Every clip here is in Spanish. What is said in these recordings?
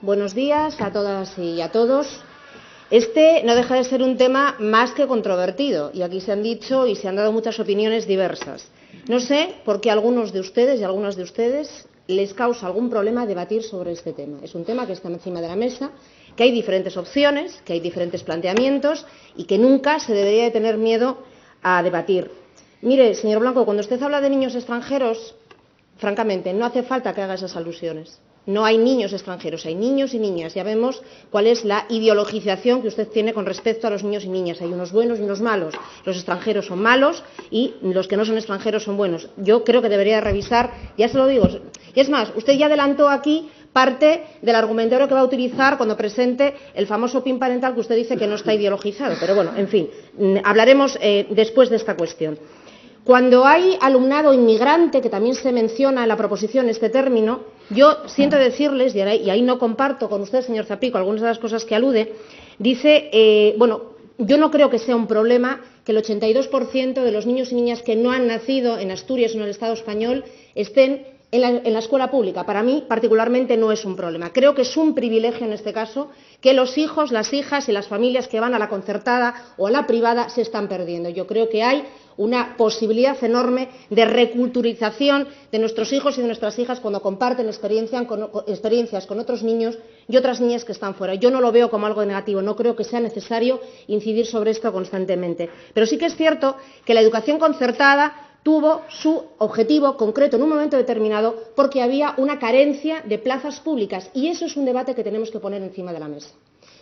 buenos días a todas y a todos. Este no deja de ser un tema más que controvertido, y aquí se han dicho y se han dado muchas opiniones diversas. No sé por qué a algunos de ustedes y a algunas de ustedes les causa algún problema debatir sobre este tema. Es un tema que está encima de la mesa, que hay diferentes opciones, que hay diferentes planteamientos y que nunca se debería de tener miedo a debatir. Mire, señor Blanco, cuando usted habla de niños extranjeros, francamente, no hace falta que haga esas alusiones. No hay niños extranjeros, hay niños y niñas. Ya vemos cuál es la ideologización que usted tiene con respecto a los niños y niñas. Hay unos buenos y unos malos. Los extranjeros son malos y los que no son extranjeros son buenos. Yo creo que debería revisar, ya se lo digo. Y es más, usted ya adelantó aquí parte del argumentario que va a utilizar cuando presente el famoso PIN parental, que usted dice que no está ideologizado. Pero bueno, en fin, hablaremos después de esta cuestión. Cuando hay alumnado inmigrante, que también se menciona en la proposición este término, yo siento decirles, y ahí no comparto con usted, señor Zapico, algunas de las cosas que alude, dice, yo no creo que sea un problema que el 82% de los niños y niñas que no han nacido en Asturias o en el Estado español estén en la escuela pública. Para mí, particularmente, no es un problema. Creo que es un privilegio, en este caso, que los hijos, las hijas y las familias que van a la concertada o a la privada se están perdiendo. Yo creo que hay una posibilidad enorme de reculturización de nuestros hijos y de nuestras hijas cuando comparten experiencias con otros niños y otras niñas que están fuera. Yo no lo veo como algo negativo, no creo que sea necesario incidir sobre esto constantemente. Pero sí que es cierto que la educación concertada tuvo su objetivo concreto en un momento determinado porque había una carencia de plazas públicas, y eso es un debate que tenemos que poner encima de la mesa.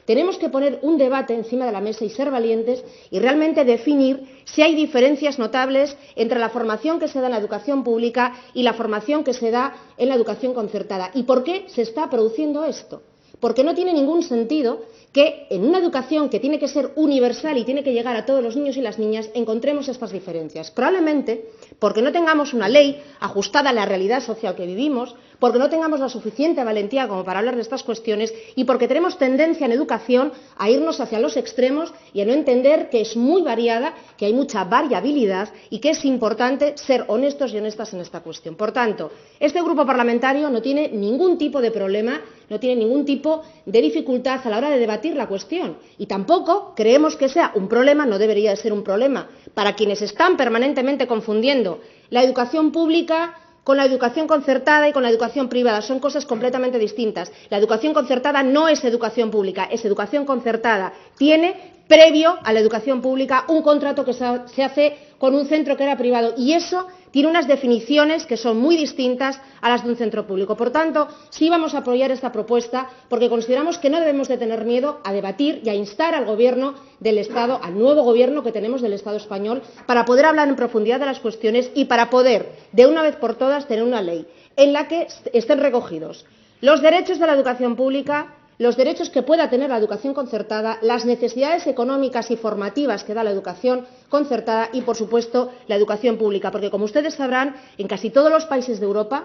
Tenemos que poner un debate encima de la mesa y ser valientes y realmente definir si hay diferencias notables entre la formación que se da en la educación pública y la formación que se da en la educación concertada. ¿Y por qué se está produciendo esto? Porque no tiene ningún sentido que en una educación que tiene que ser universal y tiene que llegar a todos los niños y las niñas encontremos estas diferencias. Probablemente porque no tengamos una ley ajustada a la realidad social que vivimos, porque no tengamos la suficiente valentía como para hablar de estas cuestiones y porque tenemos tendencia en educación a irnos hacia los extremos y a no entender que es muy variada, que hay mucha variabilidad y que es importante ser honestos y honestas en esta cuestión. Por tanto, este grupo parlamentario no tiene ningún tipo de problema, no tiene ningún tipo de dificultad a la hora de debatir la cuestión, y tampoco creemos que sea un problema, no debería de ser un problema, para quienes están permanentemente confundiendo la educación pública con la educación concertada y con la educación privada. Son cosas completamente distintas. La educación concertada no es educación pública, es educación concertada. Tiene, previo a la educación pública, un contrato que se hace con un centro que era privado, y eso tiene unas definiciones que son muy distintas a las de un centro público. Por tanto, sí vamos a apoyar esta propuesta porque consideramos que no debemos de tener miedo a debatir y a instar al Gobierno del Estado, al nuevo Gobierno que tenemos del Estado español, para poder hablar en profundidad de las cuestiones y para poder, de una vez por todas, tener una ley en la que estén recogidos los derechos de la educación pública, los derechos que pueda tener la educación concertada, las necesidades económicas y formativas que da la educación concertada y, por supuesto, la educación pública. Porque, como ustedes sabrán, en casi todos los países de Europa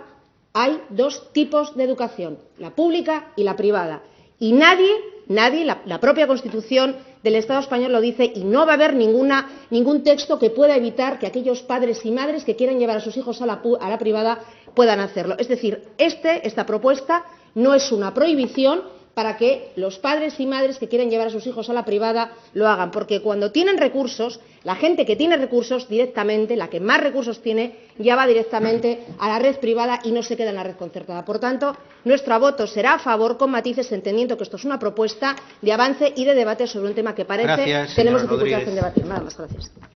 hay dos tipos de educación, la pública y la privada. Y nadie, la propia Constitución del Estado español lo dice, y no va a haber ningún texto que pueda evitar que aquellos padres y madres que quieran llevar a sus hijos a la privada puedan hacerlo. Es decir, esta propuesta no es una prohibición para que los padres y madres que quieren llevar a sus hijos a la privada lo hagan, porque cuando tienen recursos, la gente que tiene recursos directamente, la que más recursos tiene, ya va directamente a la red privada y no se queda en la red concertada. Por tanto, nuestro voto será a favor, con matices, entendiendo que esto es una propuesta de avance y de debate sobre un tema que parece tenemos dificultad en debatir. Nada más, gracias.